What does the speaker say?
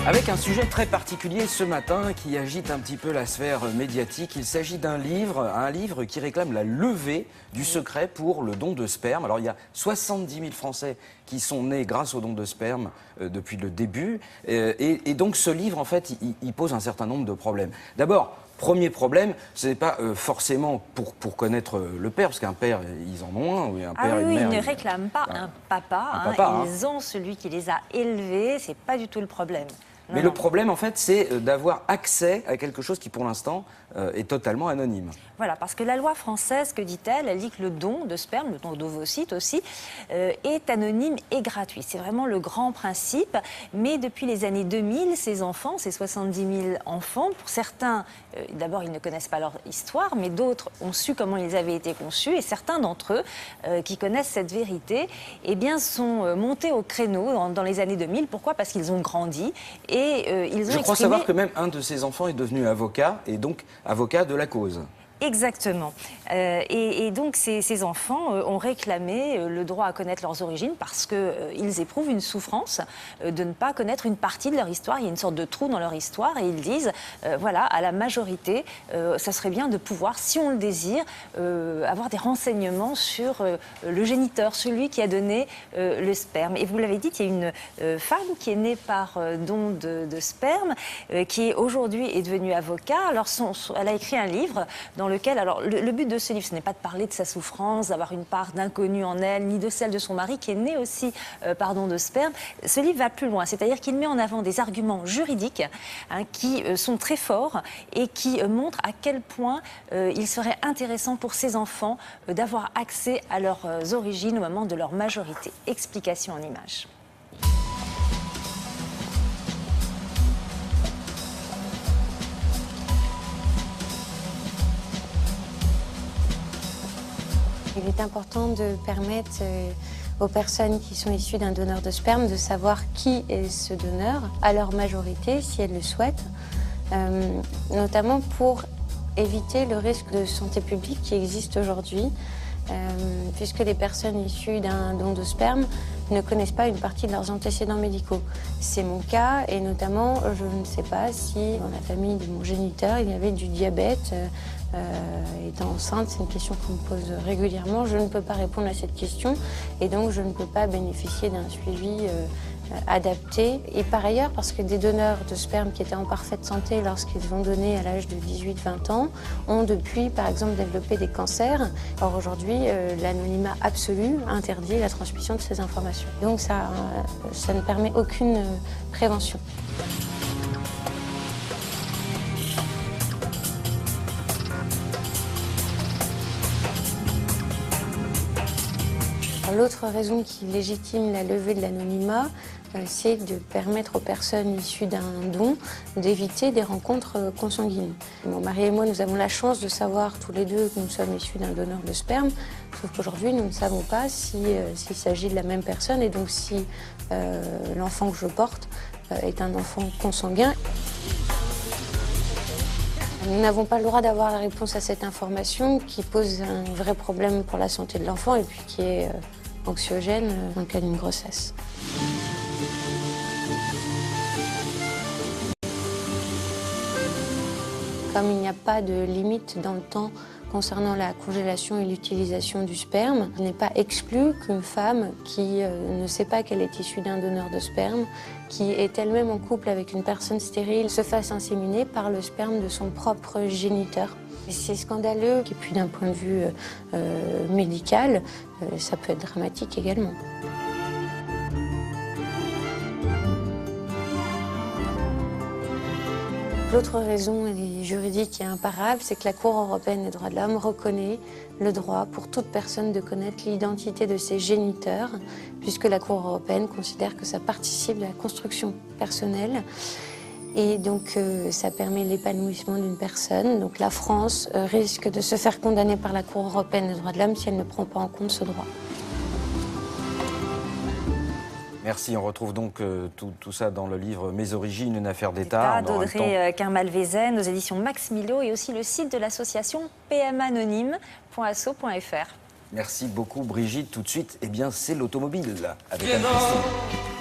Avec un sujet très particulier ce matin qui agite un petit peu la sphère médiatique. Il s'agit d'un livre qui réclame la levée du secret pour le don de sperme. Alors il y a 70 000 Français qui sont nés grâce au don de sperme depuis le début. Et donc ce livre, en fait, il pose un certain nombre de problèmes. D'abord, premier problème, ce n'est pas forcément pour connaître le père, parce qu'un père, ils en ont un, ou un père et une mère. Ils ne réclament pas un papa, ils ont celui qui les a élevés, c'est pas du tout le problème. Mais le problème, en fait, c'est d'avoir accès à quelque chose qui, pour l'instant, est totalement anonyme. Voilà, parce que la loi française, que dit-elle? Elle dit que le don de sperme, le don d'ovocytes aussi, est anonyme et gratuit. C'est vraiment le grand principe. Mais depuis les années 2000, ces enfants, ces 70 000 enfants, pour certains, d'abord, ils ne connaissent pas leur histoire, mais d'autres ont su comment ils avaient été conçus. Et certains d'entre eux, qui connaissent cette vérité, eh bien, sont montés au créneau dans les années 2000. Pourquoi? Parce qu'ils ont grandi et ils ont Je crois savoir que même un de ces enfants est devenu avocat, et donc avocat de la cause. Exactement. Et donc ces enfants ont réclamé le droit à connaître leurs origines parce qu'ils éprouvent une souffrance de ne pas connaître une partie de leur histoire. Il y a une sorte de trou dans leur histoire et ils disent, voilà, à la majorité, ça serait bien de pouvoir, si on le désire, avoir des renseignements sur le géniteur, celui qui a donné le sperme. Et vous l'avez dit, il y a une femme qui est née par don de sperme, qui aujourd'hui est devenue avocat. Alors elle a écrit un livre dans lequel, alors le but de ce livre, ce n'est pas de parler de sa souffrance, d'avoir une part d'inconnu en elle, ni de celle de son mari qui est né aussi par don de sperme. Ce livre va plus loin, c'est-à-dire qu'il met en avant des arguments juridiques qui sont très forts et qui montrent à quel point il serait intéressant pour ces enfants d'avoir accès à leurs origines au moment de leur majorité. Explication en images. Il est important de permettre aux personnes qui sont issues d'un donneur de sperme de savoir qui est ce donneur, à leur majorité, si elles le souhaitent, notamment pour éviter le risque de santé publique qui existe aujourd'hui, puisque les personnes issues d'un don de sperme ne connaissent pas une partie de leurs antécédents médicaux. C'est mon cas, et notamment, je ne sais pas si dans la famille de mon géniteur, il y avait du diabète. Étant enceinte, c'est une question qu'on me pose régulièrement. Je ne peux pas répondre à cette question et donc je ne peux pas bénéficier d'un suivi adapté. Et par ailleurs, parce que des donneurs de sperme qui étaient en parfaite santé lorsqu'ils ont donné à l'âge de 18-20 ans ont depuis, par exemple, développé des cancers. Or aujourd'hui, l'anonymat absolu interdit la transmission de ces informations. Donc ça ne permet aucune prévention. L'autre raison qui légitime la levée de l'anonymat, c'est de permettre aux personnes issues d'un don d'éviter des rencontres consanguines. Mon mari et moi, nous avons la chance de savoir tous les deux que nous sommes issus d'un donneur de sperme, sauf qu'aujourd'hui, nous ne savons pas s'il s'agit de la même personne et donc si l'enfant que je porte est un enfant consanguin. Nous n'avons pas le droit d'avoir la réponse à cette information qui pose un vrai problème pour la santé de l'enfant et puis qui est anxiogène dans le cas d'une grossesse. Comme il n'y a pas de limite dans le temps concernant la congélation et l'utilisation du sperme, il n'est pas exclu qu'une femme qui ne sait pas qu'elle est issue d'un donneur de sperme, qui est elle-même en couple avec une personne stérile, se fasse inséminer par le sperme de son propre géniteur. C'est scandaleux, et puis d'un point de vue médical, ça peut être dramatique également. L'autre raison juridique et imparable, c'est que la Cour européenne des droits de l'homme reconnaît le droit pour toute personne de connaître l'identité de ses géniteurs, puisque la Cour européenne considère que ça participe de la construction personnelle. Et donc ça permet l'épanouissement d'une personne. Donc la France risque de se faire condamner par la Cour européenne des droits de l'homme si elle ne prend pas en compte ce droit. Merci, on retrouve donc tout ça dans le livre Mes origines, une affaire d'État. D'Audrey Quermal-Vézène, aux éditions Max Milo, et aussi le site de l'association pmanonyme.asso.fr. Merci beaucoup Brigitte. Tout de suite, eh bien, c'est l'automobile avec Anne-Christine.